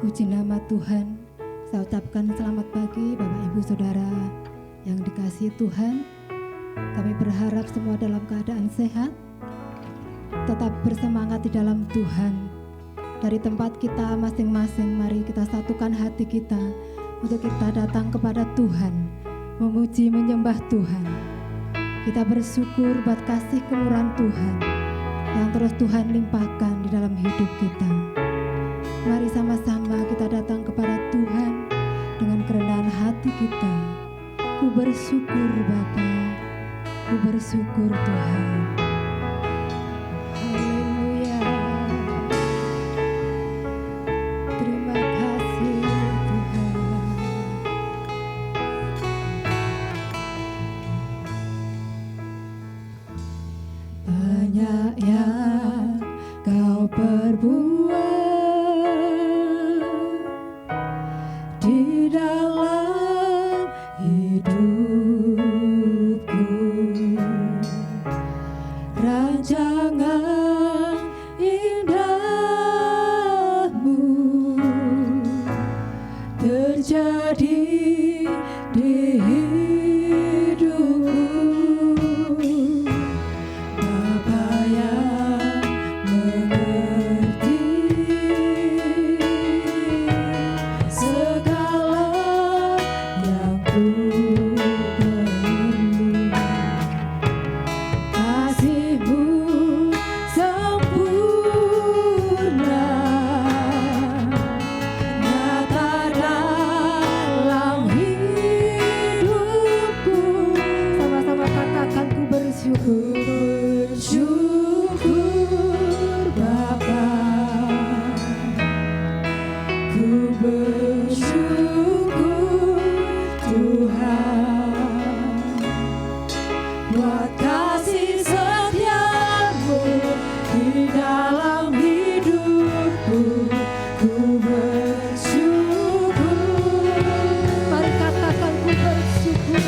Puji nama Tuhan. Saya ucapkan selamat pagi Bapak Ibu Saudara yang dikasihi Tuhan. Kami berharap semua dalam keadaan sehat, tetap bersemangat di dalam Tuhan. Dari tempat kita masing-masing, mari kita satukan hati kita untuk kita datang kepada Tuhan, memuji menyembah Tuhan. Kita bersyukur buat kasih kemurahan Tuhan yang terus Tuhan limpahkan di dalam hidup kita. Mari sama-sama kita datang kepada Tuhan dengan kerendahan hati kita. Ku bersyukur Bapa, ku bersyukur Tuhan. Haleluya. Terima kasih Tuhan. Banyak yang Kau perbuat di dalam hidupku, rancangan indahmu terjadi di hidupku. Bapa yang mengerti segala yang ku perlu, kasih-Mu sempurna nyata dalam hidupku. Sama-sama katakan, ku bersyukur, bersyukur Bapa, ku bersyukur Tuhan buat kasih setia-Mu di dalam hidupku. Ku bersyukur, mari katakan, ku bersyukur,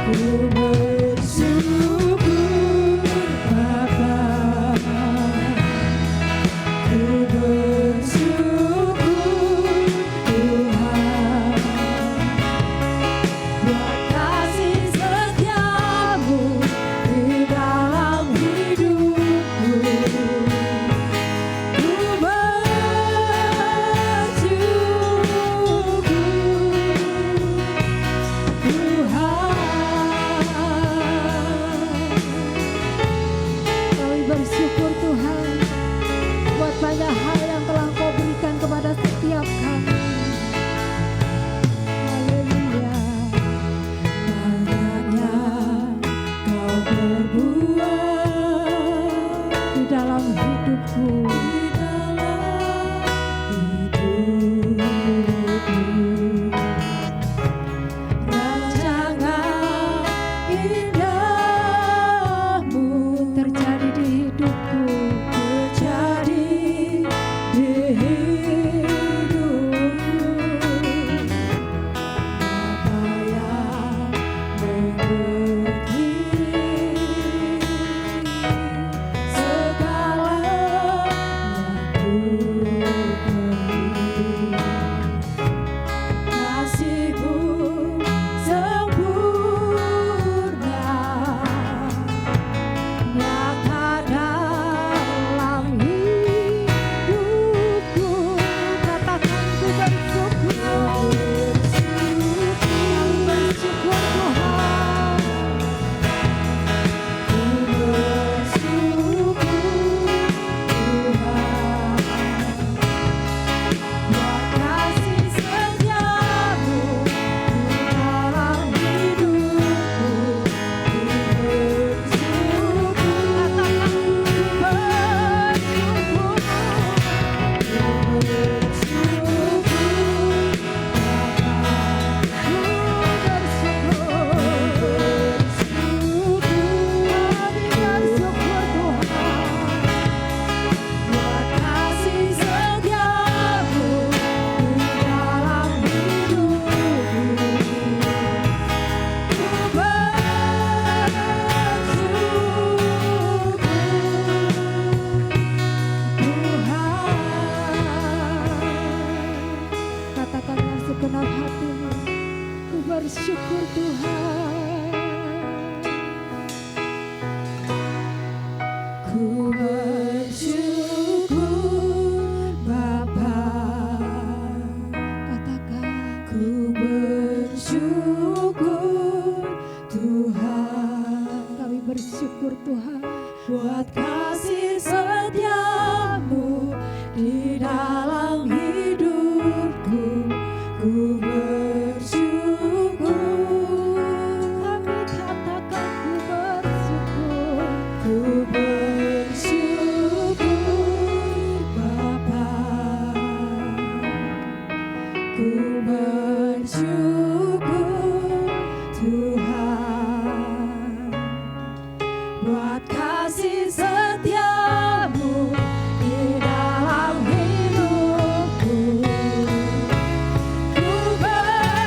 ku bersyukur Bapa, ku bersyukur Tuhan buat kasih setia-Mu di dalam hidupku. Ku bersyukur Tuhan. Kami bersyukur Tuhan buat banyak hal yang telah Kau berikan kepada setiap kami. Haleluya. Banyaknya Kau perbuat di dalam hidupku, di dalam hidupku. Rancangan indahmu terjadi di hidupku, terjadi di hidupku. Bapa yang mengerti segala bersyukur Tuhan. Buat kasih setiamu di dalam hidupku, ku bersyukur. Kami katakan ku bersyukur. Ku bersyukur Bapa, ku bersyukur Tuhan, buat kasih setiamu di dalam hidupku. Ku bersyukur,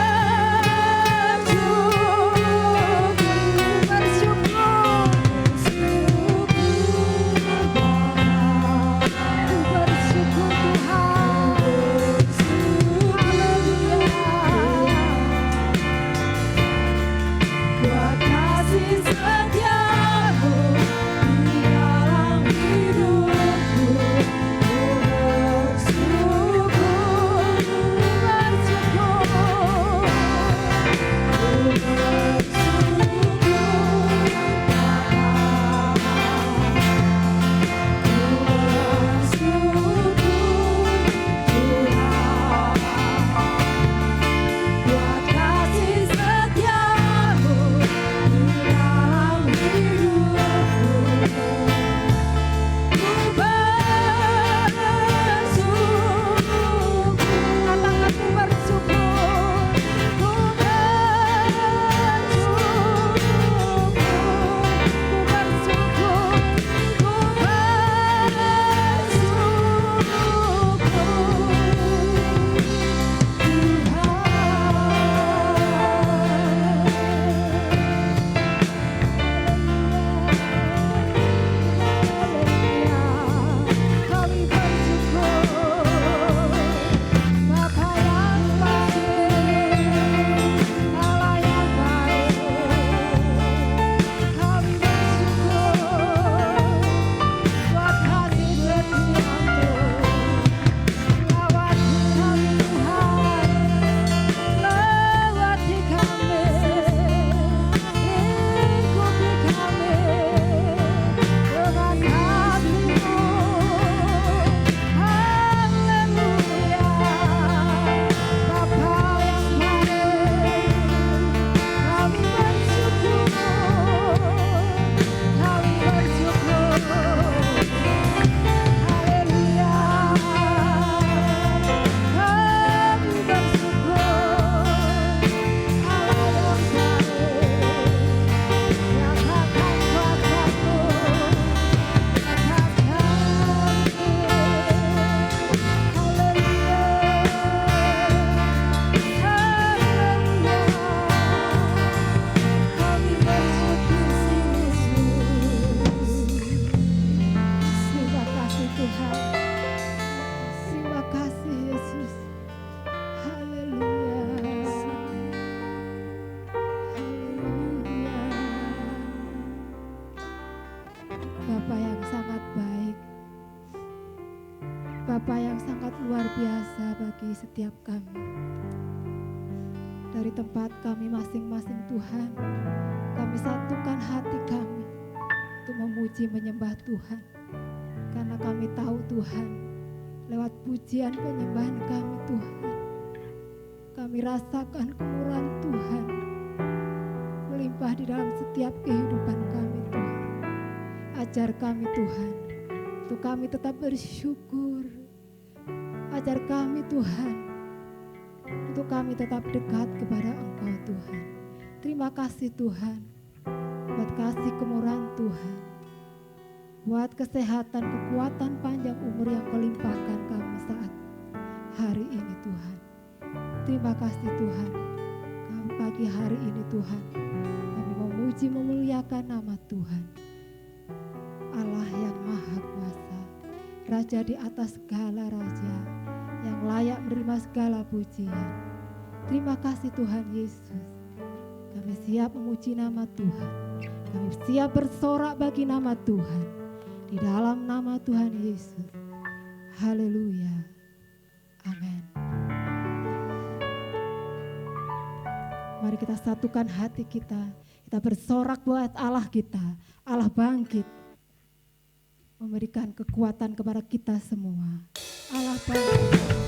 buat kasih setiamu di dalam hidupku. Ku bersyukur, buat kasih setiamu di dalam hidupku. Ku bersyukur, katakan ku bersyukur, ku kami bersyukur, Bapa yang baik, Allah yang baik. Kami bersyukur buat kasih setiamu, lawati kami Tuhan, lawati kami, lingkupi kami dengan kasih-Mu. Haleluya, Bapa yang baik, kami bersyukur, kami bersyukur. Haleluya, kami bersyukur, Allah yang baik, nyatakan kuasa-Mu atas kami. Kami bersyukur Yesus. Terima kasih Tuhan. Terima kasih Yesus. Haleluya. Haleluya. Bapa yang sangat baik, Bapa yang sangat luar biasa bagi setiap kami. Dari tempat kami masing-masing Tuhan, kami satukan hati kami untuk memuji menyembah Tuhan. Karena kami tahu Tuhan, lewat pujian penyembahan kami Tuhan, kami rasakan kemurahan Tuhan melimpah di dalam setiap kehidupan kami Tuhan. Ajar kami Tuhan, untuk kami tetap bersyukur. Ajar kami Tuhan, untuk kami tetap dekat kepada Engkau Tuhan. Terima kasih Tuhan, buat kasih kemurahan Tuhan, buat kesehatan, kekuatan, panjang umur yang Kau limpahkan kami saat hari ini Tuhan. Terima kasih Tuhan, kami pagi hari ini Tuhan, kami memuji memuliakan nama Tuhan, Allah yang Maha Kuasa, Raja di atas segala raja, yang layak menerima segala pujian. Terima kasih Tuhan Yesus. Kami siap memuji nama Tuhan. Kami siap bersorak bagi nama Tuhan. Di dalam nama Tuhan Yesus. Haleluya. Amin. Mari kita satukan hati kita Kita bersorak buat Allah kita. Allah bangkit. Memberikan kekuatan kepada kita semua. Allah bangkit.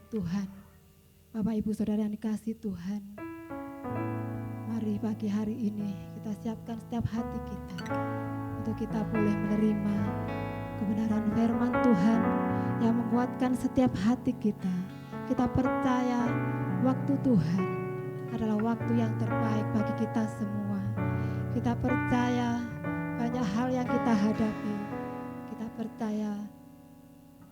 Tuhan, Bapak Ibu Saudara yang dikasihi Tuhan, mari pagi hari ini kita siapkan setiap hati kita untuk kita boleh menerima kebenaran firman Tuhan yang menguatkan setiap hati kita. Kita percaya waktu Tuhan adalah waktu yang terbaik bagi kita semua. Kita percaya banyak hal yang kita hadapi. Kita percaya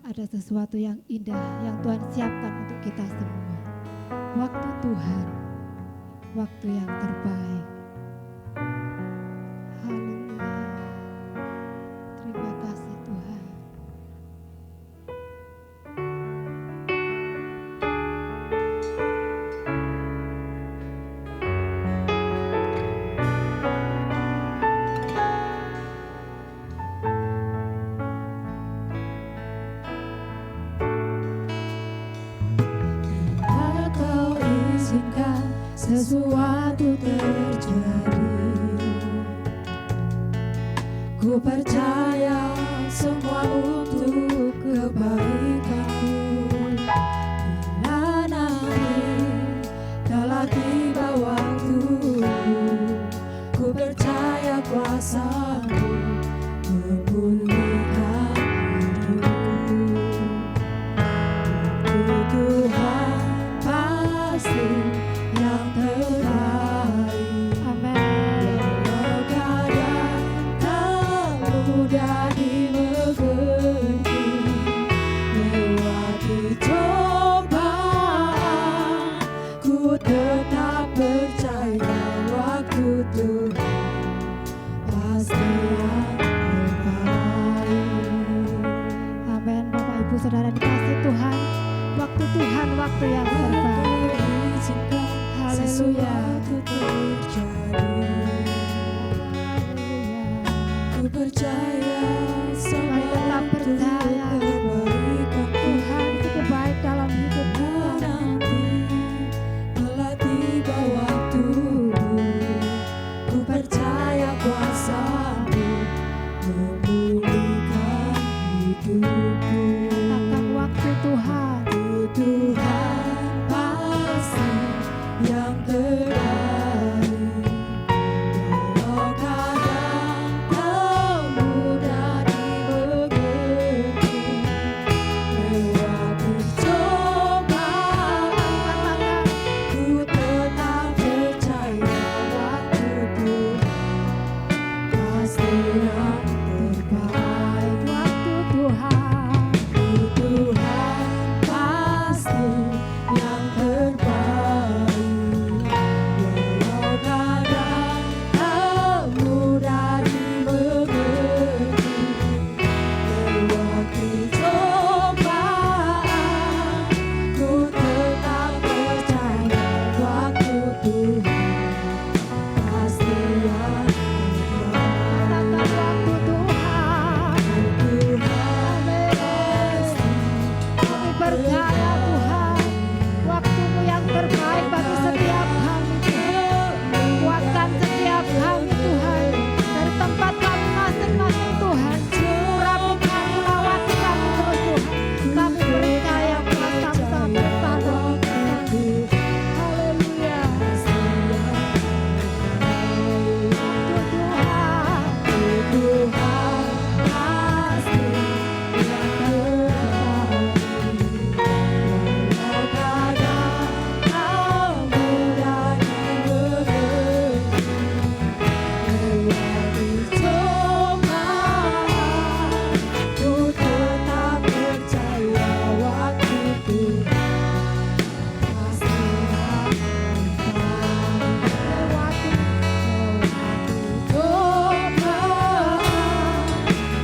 ada sesuatu yang indah yang Tuhan siapkan untuk kita semua. Waktu Tuhan, waktu yang terbaik. Haleluya. Terima kasih Tuhan. Sesuatu terjadi, ku percaya semua untuk kebaikanku. Bila nanti telah tiba waktu, ku percaya kuasa-Mu memulihkan hidupku. Tuhan waktu yang terbaik. Haleluya. Ku percaya Mari tetap percaya Tuhan cukup baik dalam hidup kita. nanti telah tiba waktumu. Ku percaya kuasa-Mu memulihkan hidupku. Katakan waktu Tuhan. Tuhan pasti yang terbaik. Walau kadang tak mudah dimengerti, lewati cobaan, ku tetap percaya waktu Tuhan pasti yang terbaik. Waktu Tuhan. Tuhan pasti yang terbaik. Walau kadang tak mudah dimengerti, lewati cobaan, ku tetap percaya waktu Tuhan pasti yang terbaik. Katakan waktu Tuhan. Tuhan pasti Kami percaya Tuhan, waktu-Mu yang terbaik bagi setiap kami. Kuatkan setiap kami Tuhan, dari tempat kami masing-masing Tuhan. Urapi kami, lawati kami terus Tuhan. Kami percaya kuasa-Mu sangat besar bagi kita. Haleluya. Waktu Tuhan. Tuhan pasti yang terbaik. Walau kadang tak mudah dimengerti, lewati cobaan, ku tetap percaya waktu Tuhan pasti yang terbaik. Lewati Cobaan,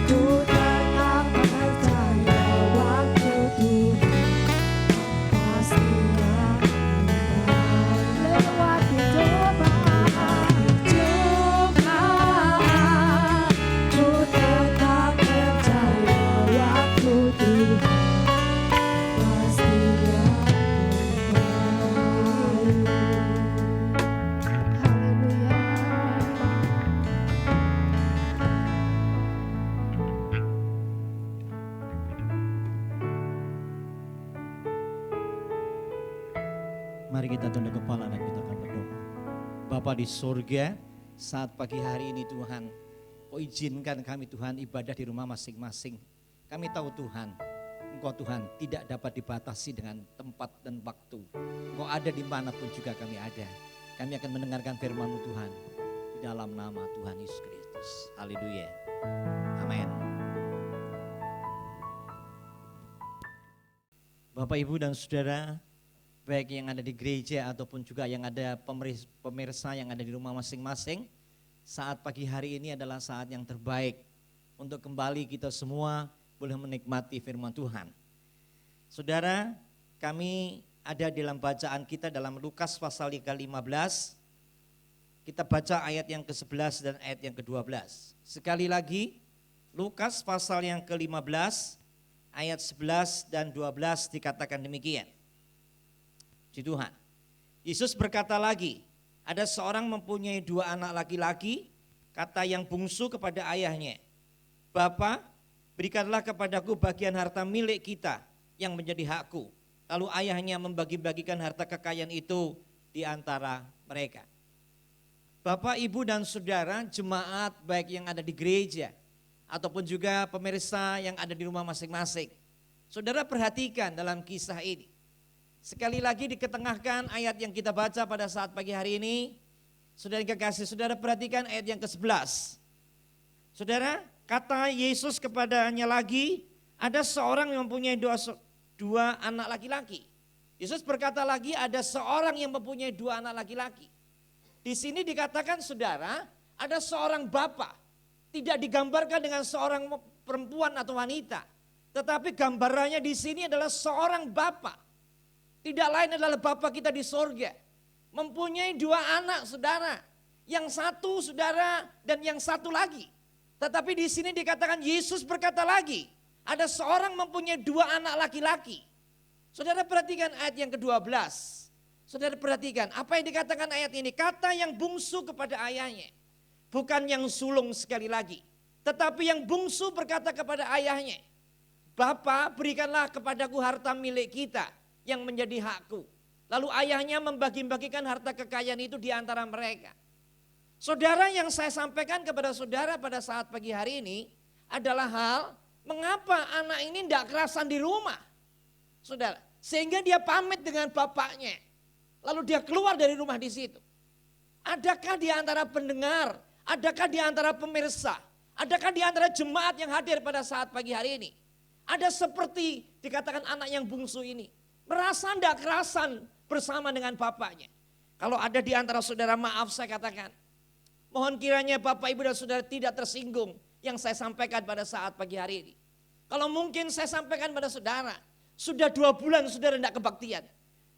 ku tetap percaya waktu Tuhan pasti yang terbaik. lewati cobaan. Cobaan, ku tetap percaya waktu Tuhan pasti yang terbaik. Haleluya. Mari kita tunduk kepala dan kita akan berdoa. Bapa di surga, saat pagi hari ini Tuhan, Kau izinkan kami Tuhan ibadah di rumah masing-masing. Kami tahu Tuhan, Engkau Tuhan tidak dapat dibatasi dengan tempat dan waktu. Engkau ada dimanapun juga kami ada. Kami akan mendengarkan firman-Mu Tuhan, di dalam nama Tuhan Yesus Kristus. Haleluya. Amin. Bapak, Ibu, dan Saudara, baik yang ada di gereja ataupun juga yang ada pemirsa yang ada di rumah masing-masing, saat pagi hari ini adalah saat yang terbaik untuk kembali kita semua boleh menikmati firman Tuhan. Saudara, kami ada dalam bacaan kita dalam Lukas pasal yang ke-15, kita baca ayat yang ke-11 dan ayat yang ke-12. Sekali lagi, Lukas pasal yang ke-15, ayat 11 dan 12 dikatakan demikian. Puji Tuhan. Yesus berkata lagi, ada seorang mempunyai 2 anak laki-laki, kata yang bungsu kepada ayahnya, Bapa, berikanlah kepadaku bagian harta milik kita yang menjadi hakku. Lalu ayahnya membagi-bagikan harta kekayaan itu di antara mereka. Bapak, Ibu, dan Saudara, jemaat baik yang ada di gereja ataupun juga pemirsa yang ada di rumah masing-masing. Saudara perhatikan dalam kisah ini. Sekali lagi diketengahkan ayat yang kita baca pada saat pagi hari ini. Saudara yang kekasih, saudara perhatikan ayat yang ke-11. Saudara, kata Yesus kepadanya lagi, ada seorang yang mempunyai dua anak laki-laki. Yesus berkata lagi, ada seorang yang mempunyai 2 anak laki-laki. Di sini dikatakan saudara, ada seorang bapak. Tidak digambarkan dengan seorang perempuan atau wanita. Tetapi gambarannya di sini adalah seorang bapak. Tidak lain adalah Bapa kita di sorga. Mempunyai 2 anak saudara. Yang satu saudara dan yang satu lagi. Tetapi di sini dikatakan Yesus berkata lagi. Ada seorang mempunyai 2 anak laki-laki. Saudara perhatikan ayat yang ke-12. Saudara perhatikan apa yang dikatakan ayat ini. Kata yang bungsu kepada ayahnya. Bukan yang sulung sekali lagi. Tetapi yang bungsu berkata kepada ayahnya. Bapa, berikanlah kepadaku harta milik kita yang menjadi hakku. Lalu ayahnya membagi-bagikan harta kekayaan itu di antara mereka. Saudara, yang saya sampaikan kepada saudara pada saat pagi hari ini adalah hal mengapa anak ini tidak kerasan di rumah. Saudara, sehingga dia pamit dengan bapaknya. Lalu dia keluar dari rumah di situ. Adakah di antara pendengar, adakah di antara pemirsa, adakah di antara jemaat yang hadir pada saat pagi hari ini? Ada seperti dikatakan anak yang bungsu ini. Merasa tidak kerasan bersama dengan bapaknya. Kalau ada di antara saudara, maaf saya katakan. Mohon kiranya Bapak Ibu dan Saudara tidak tersinggung yang saya sampaikan pada saat pagi hari ini. Kalau mungkin saya sampaikan pada saudara, sudah 2 bulan saudara tidak kebaktian.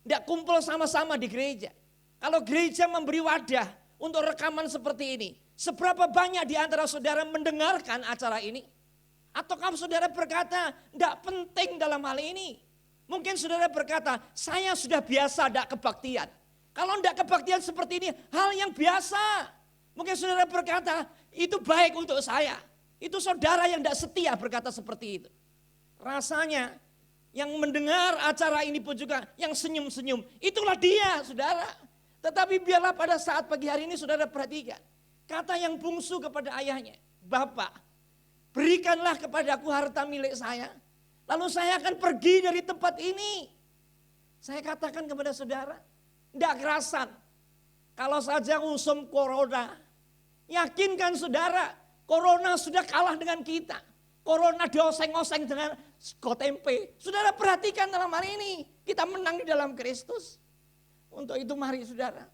Tidak kumpul sama-sama di gereja. Kalau gereja memberi wadah untuk rekaman seperti ini, seberapa banyak di antara saudara mendengarkan acara ini? Ataukah saudara berkata, tidak penting dalam hal ini? Mungkin saudara berkata, saya sudah biasa tidak kebaktian. Kalau tidak kebaktian seperti ini, hal yang biasa. Mungkin saudara berkata, itu baik untuk saya. Itu saudara yang tidak setia berkata seperti itu. Rasanya yang mendengar acara ini pun juga yang senyum-senyum. Itulah dia saudara. Tetapi biarlah pada saat pagi hari ini saudara perhatikan. Kata yang bungsu kepada ayahnya. Bapak, berikanlah kepadaku harta milik saya. Lalu saya akan pergi dari tempat ini. Saya katakan kepada saudara, tidak kerasan. Kalau saja usum corona, yakinkan saudara, corona sudah kalah dengan kita. Corona dioseng-oseng dengan tempe. Saudara perhatikan dalam hal ini, kita menang di dalam Kristus. Untuk itu mari saudara.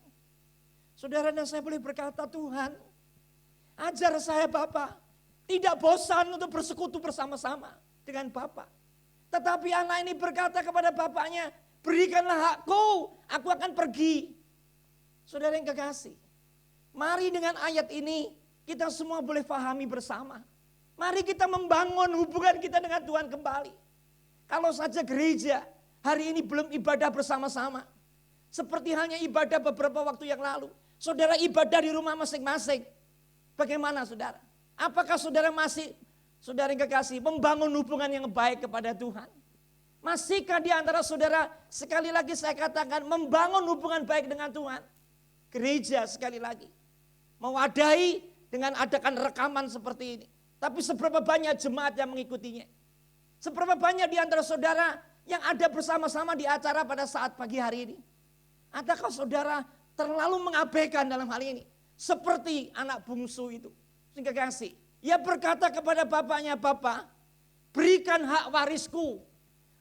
Saudara dan saya boleh berkata, Tuhan, ajar saya Bapak, tidak bosan untuk bersekutu bersama-sama dengan Bapak. Tetapi anak ini berkata kepada bapaknya, berikanlah hakku, aku akan pergi. Saudara yang kekasih, mari dengan ayat ini kita semua boleh pahami bersama. Mari kita membangun hubungan kita dengan Tuhan kembali. Kalau saja gereja hari ini belum ibadah bersama-sama. Seperti halnya ibadah beberapa waktu yang lalu. Saudara ibadah di rumah masing-masing. Bagaimana saudara? Apakah saudara masih, saudara yang kekasih, membangun hubungan yang baik kepada Tuhan? Masihkah di antara saudara, sekali lagi saya katakan, membangun hubungan baik dengan Tuhan? Gereja sekali lagi mewadahi dengan adakan rekaman seperti ini. Tapi seberapa banyak jemaat yang mengikutinya? Seberapa banyak di antara saudara yang ada bersama-sama di acara pada saat pagi hari ini? Adakah saudara terlalu mengabaikan dalam hal ini? Seperti anak bungsu itu. Sehingga kasih. Ia berkata kepada bapaknya, Bapak, berikan hak warisku.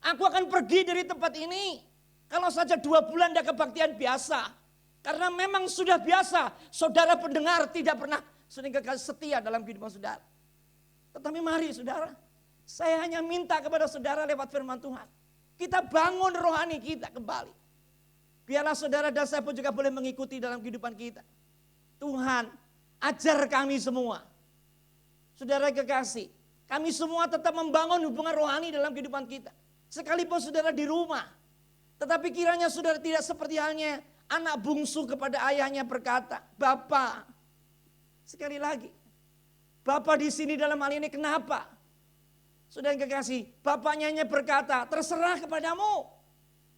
Aku akan pergi dari tempat ini. Kalau saja 2 bulan tidak kebaktian biasa. Karena memang sudah biasa, saudara pendengar tidak pernah setia dalam kehidupan saudara. Tetapi mari saudara, saya hanya minta kepada saudara lewat firman Tuhan. Kita bangun rohani kita kembali. Biarlah saudara dan saya pun juga boleh mengikuti dalam kehidupan kita. Tuhan, ajar kami semua. Saudara kekasih, kami semua tetap membangun hubungan rohani dalam kehidupan kita. Sekalipun saudara di rumah. Tetapi kiranya saudara tidak seperti halnya anak bungsu kepada ayahnya berkata, Bapak, sekali lagi, Bapak di sini dalam hal ini kenapa? Saudara yang kekasih, bapaknya hanya berkata, terserah kepadamu.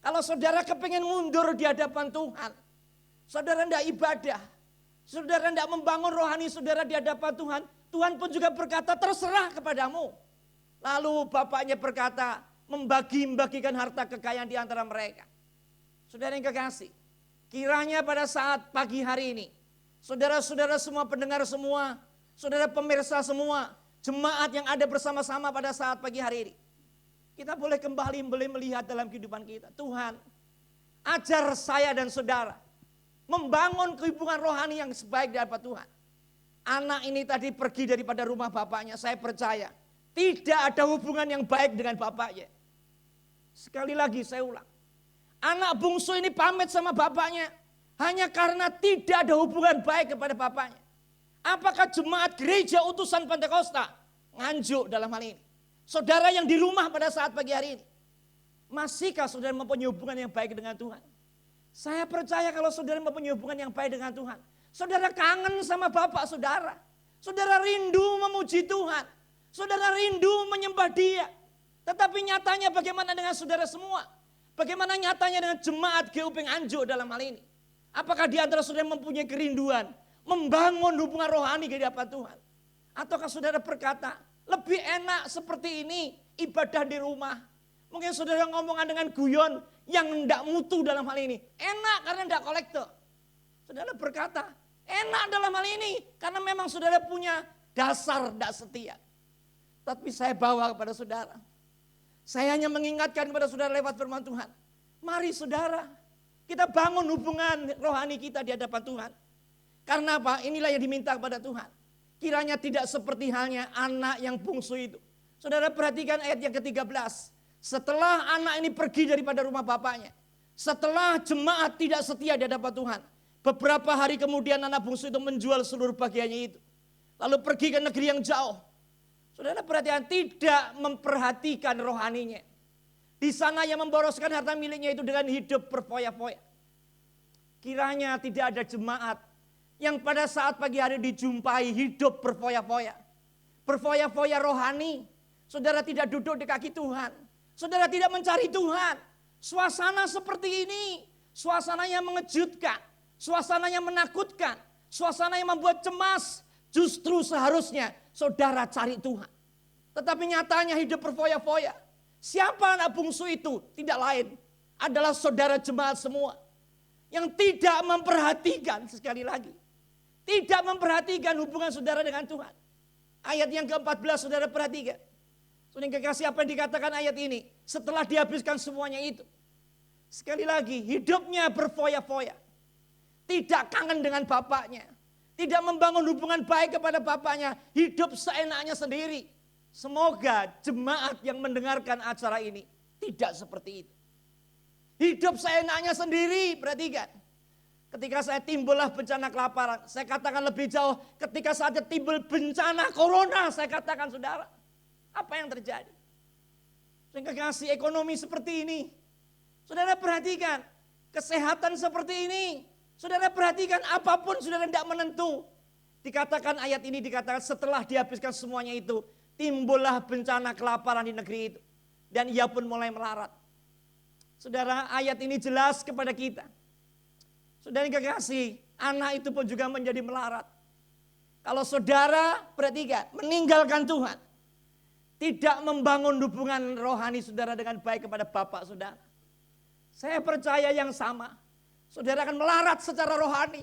Kalau saudara kepengen mundur di hadapan Tuhan, saudara tidak ibadah, saudara tidak membangun rohani saudara di hadapan Tuhan, Tuhan pun juga berkata, terserah kepadamu. Lalu bapaknya berkata, membagi-bagikan harta kekayaan di antara mereka. Saudara yang kekasih, kiranya pada saat pagi hari ini, saudara-saudara semua pendengar semua, saudara pemirsa semua, jemaat yang ada bersama-sama pada saat pagi hari ini. Kita boleh kembali melihat dalam kehidupan kita. Tuhan, ajar saya dan saudara membangun hubungan rohani yang sebaik di hadapan Tuhan. Anak ini tadi pergi daripada rumah bapaknya, saya percaya tidak ada hubungan yang baik dengan bapaknya. Sekali lagi saya ulang. Anak bungsu ini pamit sama bapaknya hanya karena tidak ada hubungan baik kepada bapaknya. Apakah jemaat gereja utusan Pentakosta nganjuk dalam hal ini? Saudara yang di rumah pada saat pagi hari ini, masihkah saudara mempunyai hubungan yang baik dengan Tuhan? Saya percaya kalau saudara mempunyai hubungan yang baik dengan Tuhan, saudara kangen sama bapak saudara. Saudara rindu memuji Tuhan. Saudara rindu menyembah Dia. Tetapi nyatanya bagaimana dengan saudara semua? Bagaimana nyatanya dengan jemaat GUP Nganjuk dalam hal ini? Apakah di antara saudara mempunyai kerinduan membangun hubungan rohani di hadapan Tuhan? Ataukah saudara berkata, lebih enak seperti ini ibadah di rumah? Mungkin saudara ngomongan dengan guyon yang tidak mutu dalam hal ini. Enak karena tidak kolektor. Saudara berkata, enak dalam hal ini karena memang saudara punya dasar tidak setia. Tapi saya bawa kepada saudara. Saya hanya mengingatkan kepada saudara lewat firman Tuhan. Mari saudara, kita bangun hubungan rohani kita di hadapan Tuhan. Karena apa? Inilah yang diminta kepada Tuhan. Kiranya tidak seperti halnya anak yang bungsu itu. Saudara perhatikan ayat yang ke-13. Setelah anak ini pergi daripada rumah bapaknya. Setelah jemaat tidak setia di hadapan Tuhan. Beberapa hari kemudian anak bungsu itu menjual seluruh bagiannya itu. Lalu pergi ke negeri yang jauh. Saudara perhatikan, tidak memperhatikan rohaninya. Di sana yang memboroskan harta miliknya itu dengan hidup berfoya-foya. Kiranya tidak ada jemaat yang pada saat pagi hari dijumpai hidup berfoya-foya. Berfoya-foya rohani. Saudara tidak duduk di kaki Tuhan. Saudara tidak mencari Tuhan. Suasana seperti ini, suasana yang mengejutkan, suasana yang menakutkan, suasana yang membuat cemas. Justru seharusnya saudara cari Tuhan. Tetapi nyatanya hidup berfoya-foya. Siapa anak bungsu itu? Tidak lain. Adalah saudara jemaat semua. Yang tidak memperhatikan, sekali lagi. Tidak memperhatikan hubungan saudara dengan Tuhan. Ayat yang ke-14 saudara perhatikan. Saudara kekasih, apa yang dikatakan ayat ini? Setelah dihabiskan semuanya itu. Sekali lagi, hidupnya berfoya-foya. Tidak kangen dengan bapaknya. Tidak membangun hubungan baik kepada bapaknya. Hidup seenaknya sendiri. Semoga jemaat yang mendengarkan acara ini tidak seperti itu. Hidup seenaknya sendiri, perhatikan. Ketika saya timbullah bencana kelaparan, saya katakan lebih jauh. Ketika saatnya timbul bencana corona, saya katakan saudara. Apa yang terjadi? Sehingga kasih ekonomi seperti ini. Saudara perhatikan, kesehatan seperti ini. Saudara perhatikan apapun saudara tidak menentu. Dikatakan ayat ini dikatakan setelah dihabiskan semuanya itu. Timbullah bencana kelaparan di negeri itu. Dan ia pun mulai melarat. Saudara ayat ini jelas kepada kita. Saudara yang kekasih, anak itu pun juga menjadi melarat. Kalau saudara perhatikan meninggalkan Tuhan. Tidak membangun hubungan rohani saudara dengan baik kepada bapak saudara. Saya percaya yang sama. Saudara akan melarat secara rohani.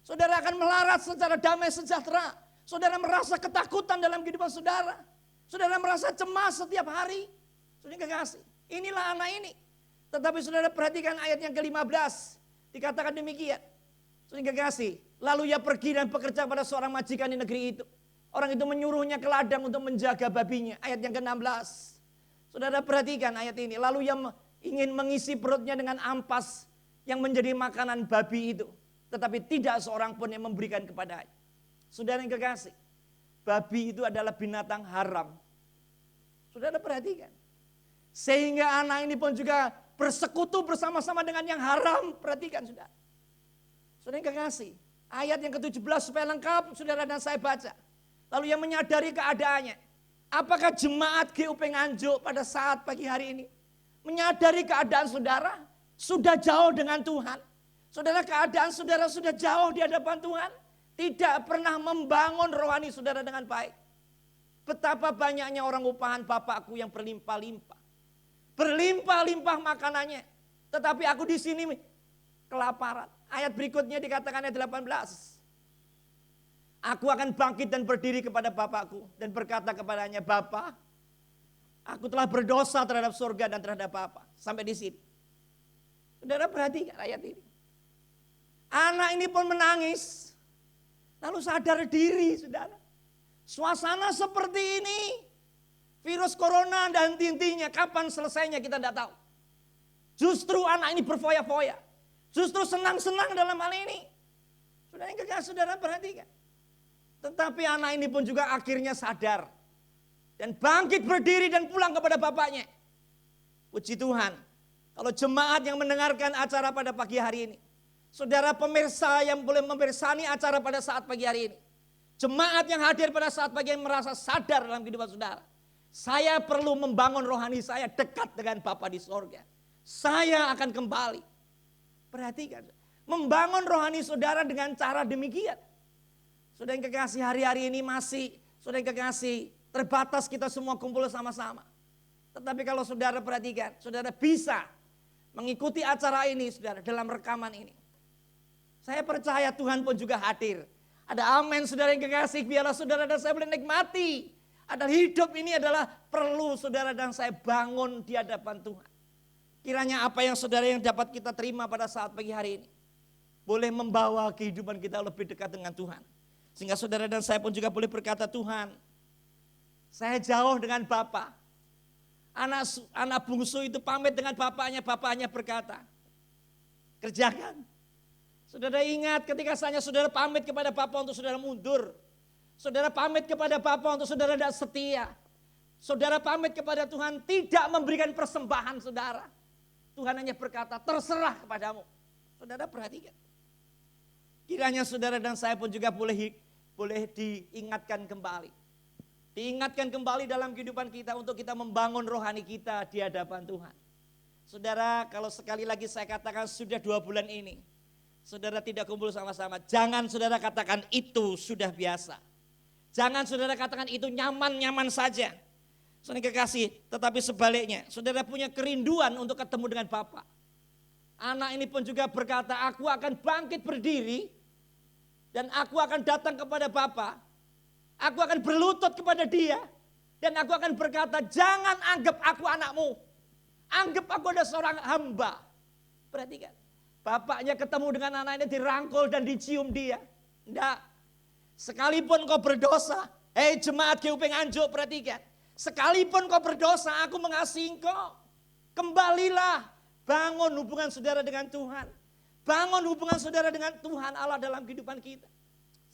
Saudara akan melarat secara damai sejahtera. Saudara merasa ketakutan dalam kehidupan saudara. Saudara merasa cemas setiap hari. Saudara kekasih, inilah anak ini. Tetapi saudara perhatikan ayat yang ke-15. Dikatakan demikian. Saudara kekasih, lalu ia pergi dan bekerja pada seorang majikan di negeri itu. Orang itu menyuruhnya ke ladang untuk menjaga babinya. Ayat yang ke-16. Saudara perhatikan ayat ini. Lalu ia ingin mengisi perutnya dengan ampas yang menjadi makanan babi itu. Tetapi tidak seorang pun yang memberikan kepadanya. Saudara yang kekasih, babi itu adalah binatang haram. Saudara perhatikan. Sehingga anak ini pun juga bersekutu bersama-sama dengan yang haram. Perhatikan saudara. Saudara yang kekasih, ayat yang ke-17 supaya lengkap saudara dan saya baca. Lalu yang menyadari keadaannya. Apakah jemaat GUP Nganjuk pada saat pagi hari ini menyadari keadaan saudara? Sudah jauh dengan Tuhan. Saudara keadaan saudara sudah jauh di hadapan Tuhan. Tidak pernah membangun rohani saudara dengan baik. Betapa banyaknya orang upahan bapakku yang berlimpah-limpah. Berlimpah-limpah makanannya. Tetapi aku di sini kelaparan. Ayat berikutnya dikatakan ayat 18. Aku akan bangkit dan berdiri kepada bapakku. Dan berkata kepadanya, Bapa, aku telah berdosa terhadap surga dan terhadap Bapa. Sampai di sini. Saudara perhatikan ayat ini. Anak ini pun menangis. Lalu sadar diri saudara. Suasana seperti ini. Virus corona dan intinya kapan selesainya kita tidak tahu. Justru anak ini berfoya-foya. Justru senang-senang dalam hal ini. Saudara yang kekasih, saudara perhatikan. Tetapi anak ini pun juga akhirnya sadar. Dan bangkit berdiri dan pulang kepada bapaknya. Puji Tuhan. Kalau jemaat yang mendengarkan acara pada pagi hari ini. Saudara pemirsa yang boleh membersani acara pada saat pagi hari ini. Jemaat yang hadir pada saat pagi ini merasa sadar dalam kehidupan saudara. Saya perlu membangun rohani saya dekat dengan Bapa di sorga. Saya akan kembali. Perhatikan. Membangun rohani saudara dengan cara demikian. Saudara yang kekasih, hari-hari ini masih, saudara yang kekasih, terbatas kita semua kumpul sama-sama. Tetapi kalau saudara perhatikan, saudara bisa mengikuti acara ini, saudara, dalam rekaman ini. Saya percaya Tuhan pun juga hadir. Ada amin, saudara yang kekasih, biarlah saudara dan saya boleh nikmati. Adalah hidup ini adalah perlu saudara dan saya bangun di hadapan Tuhan. Kiranya apa yang saudara yang dapat kita terima pada saat pagi hari ini. Boleh membawa kehidupan kita lebih dekat dengan Tuhan. Sehingga saudara dan saya pun juga boleh berkata, Tuhan, saya jauh dengan Bapa. Anak bungsu itu pamit dengan bapaknya berkata, kerjakan. Saudara ingat ketika saudara pamit kepada Bapa untuk saudara mundur. Saudara pamit kepada Bapa untuk saudara tidak setia. Saudara pamit kepada Tuhan tidak memberikan persembahan saudara. Tuhan hanya berkata, terserah kepadamu. Saudara perhatikan. Kiranya saudara dan saya pun juga boleh diingatkan kembali. Diingatkan kembali dalam kehidupan kita untuk kita membangun rohani kita di hadapan Tuhan. Saudara, kalau sekali lagi saya katakan sudah 2 bulan ini, saudara tidak kumpul sama-sama. Jangan saudara katakan itu sudah biasa. Jangan saudara katakan itu nyaman-nyaman saja. Saudara kekasih, tetapi sebaliknya, saudara punya kerinduan untuk ketemu dengan Bapa. Anak ini pun juga berkata, aku akan bangkit berdiri dan aku akan datang kepada Bapa. Aku akan berlutut kepada dia dan aku akan berkata, jangan anggap aku anakmu. Anggap aku ada seorang hamba. Perhatikan, bapaknya ketemu dengan anak ini dirangkul dan dicium dia. Enggak. Sekalipun kau berdosa, jemaat GUP Nganjuk perhatikan. Sekalipun kau berdosa, aku mengasihi engkau. Kembalilah, bangun hubungan saudara dengan Tuhan. Bangun hubungan saudara dengan Tuhan Allah dalam kehidupan kita.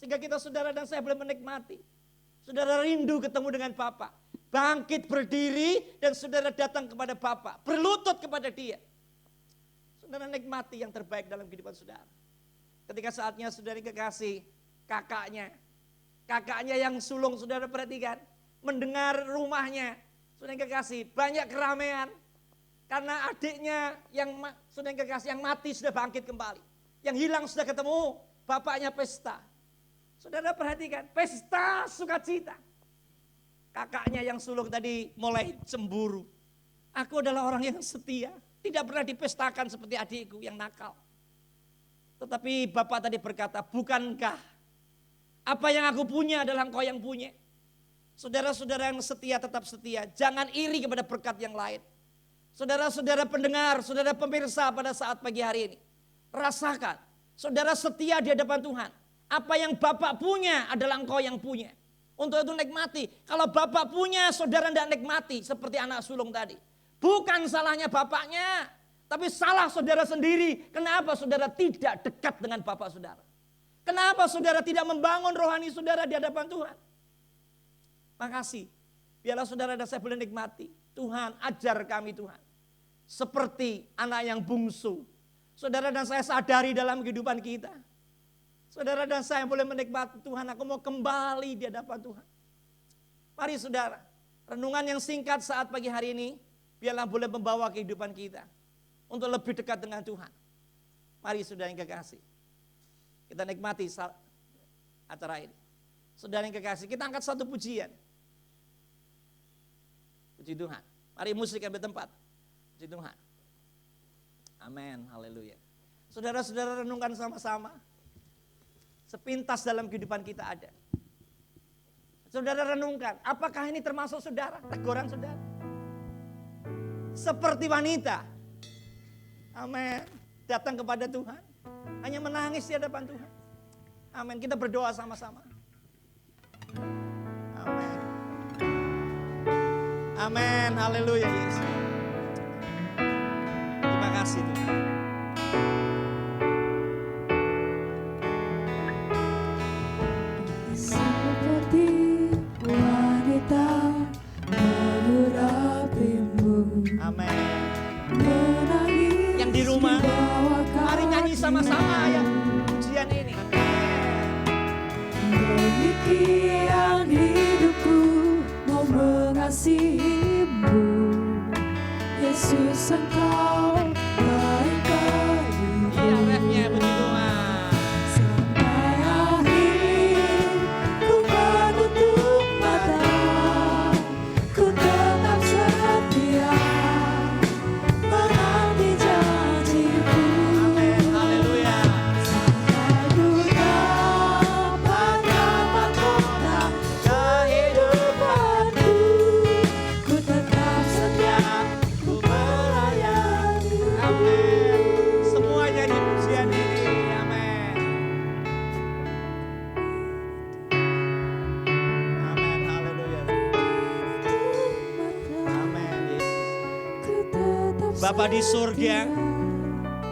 Sehingga kita saudara dan saya boleh menikmati. Saudara rindu ketemu dengan Bapa. Bangkit berdiri dan saudara datang kepada Bapa. Berlutut kepada dia. Saudara nikmati yang terbaik dalam kehidupan saudara. Ketika saatnya saudara kekasih, kakaknya yang sulung saudara perhatikan. Mendengar rumahnya, saudara kekasih, banyak keramaian. Karena adiknya yang saudara kekasih yang mati sudah bangkit kembali. Yang hilang sudah ketemu, bapaknya pesta. Saudara perhatikan, pesta sukacita. Kakaknya yang sulung tadi mulai cemburu. Aku adalah orang yang setia, tidak pernah dipestakan seperti adikku yang nakal. Tetapi bapak tadi berkata, bukankah apa yang aku punya adalah engkau yang punya. Saudara-saudara yang setia tetap setia, jangan iri kepada berkat yang lain. Saudara-saudara pendengar, saudara pemirsa pada saat pagi hari ini. Rasakan, saudara setia di hadapan Tuhan. Apa yang Bapak punya adalah engkau yang punya. Untuk itu nikmati. Kalau Bapak punya, saudara tidak nikmati seperti anak sulung tadi. Bukan salahnya bapaknya, tapi salah saudara sendiri. Kenapa saudara tidak dekat dengan Bapak saudara? Kenapa saudara tidak membangun rohani saudara di hadapan Tuhan? Makasih. Biarlah saudara dan saya boleh nikmati. Tuhan, ajar kami Tuhan. Seperti anak yang bungsu. Saudara dan saya sadari dalam kehidupan kita. Saudara dan saya boleh menikmati Tuhan, aku mau kembali di hadapan Tuhan. Mari saudara, renungan yang singkat saat pagi hari ini, biarlah boleh membawa kehidupan kita untuk lebih dekat dengan Tuhan. Mari saudara yang kekasih, kita nikmati acara ini. Saudara yang kekasih, kita angkat satu pujian. Puji Tuhan. Mari musik ambil tempat. Puji Tuhan. Amin, haleluya. Saudara-saudara renungkan sama-sama. Sepintas dalam kehidupan kita ada. Saudara renungkan, apakah ini termasuk saudara? Teguran saudara. Seperti wanita. Amin. Datang kepada Tuhan. Hanya menangis di hadapan Tuhan. Amin. Kita berdoa sama-sama. Amin. Amin. Haleluya Yesus. Terima kasih Tuhan. Seperti wanita mengurapimu, Amin. menangis Yang di rumah, bawah mari nyanyi sama-sama ya kakimu. pujian ini. Demikian hidupku mau mengasihimu, Yesus Engkau baik kali Iya, refnya puji Tuhan. sampai akhir ku menutup mata, ku tetap setia menanti janjimu. Amin, haleluya. Sampai ku dapatkan mahkota kehidupanku, ku tetap setia, ku melayani. Amin. Semua nyanyi pujian ini. Amin. Amin, haleluya. Amin, Yesus. Ku tetap Bapa di setia surga,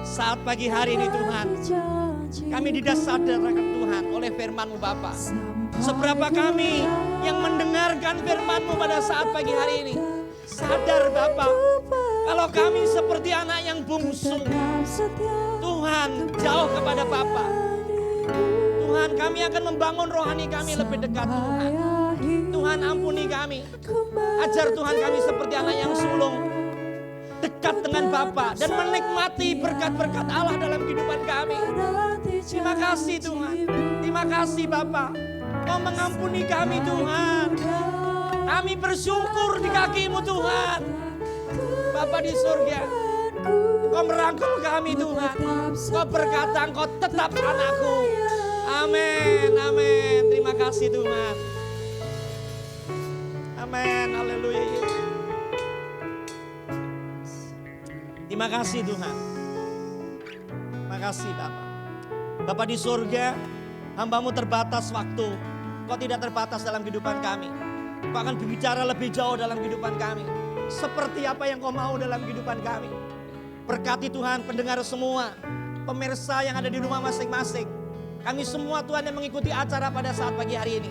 saat pagi hari ini Tuhan, janji. kami disadarkan Tuhan oleh firman-Mu Bapa. Sampai Seberapa kami yang mendengarkan firman-Mu pada saat pagi hari ini. Sadar Bapa, kalau kami seperti anak yang bungsu, tetap setia Tuhan jauh kepada Bapa. Tuhan, kami akan membangun rohani kami lebih dekat Tuhan. Tuhan, ampuni kami. Ajar Tuhan kami seperti anak yang sulung, dekat dengan Bapa dan menikmati berkat-berkat Allah dalam kehidupan kami. Terima kasih Tuhan. Terima kasih Bapa. Kau mengampuni kami Tuhan. Kami bersyukur di kaki-Mu Tuhan. Bapa di surga, Kau merangkul kami Tuhan. Kau berkata Engkau tetap anakku. Amin, amin. Terima kasih Tuhan. Amin, haleluya Yesus. Terima kasih Tuhan. Terima kasih Bapa. Bapa di surga, hamba-Mu terbatas waktu. Kau tidak terbatas dalam kehidupan kami. Kau akan berbicara lebih jauh dalam kehidupan kami. Seperti apa yang Kau mau dalam kehidupan kami. Berkati Tuhan pendengar semua, pemirsa yang ada di rumah masing-masing. Kami semua Tuhan yang mengikuti acara pada saat pagi hari ini.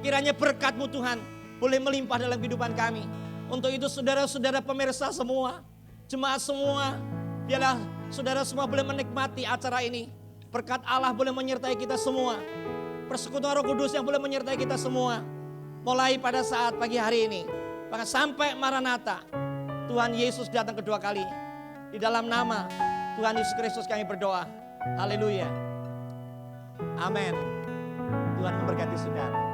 Kiranya berkat-Mu Tuhan boleh melimpah dalam kehidupan kami. Untuk itu saudara-saudara pemirsa semua, jemaat semua, biarlah saudara semua boleh menikmati acara ini. Berkat Allah boleh menyertai kita semua. Persekutuan Roh Kudus yang boleh menyertai kita semua. Mulai pada saat pagi hari ini, bahkan sampai Maranatha, Tuhan Yesus datang kedua kali. Di dalam nama Tuhan Yesus Kristus kami berdoa. Haleluya. Amin. Tuhan memberkati saudara.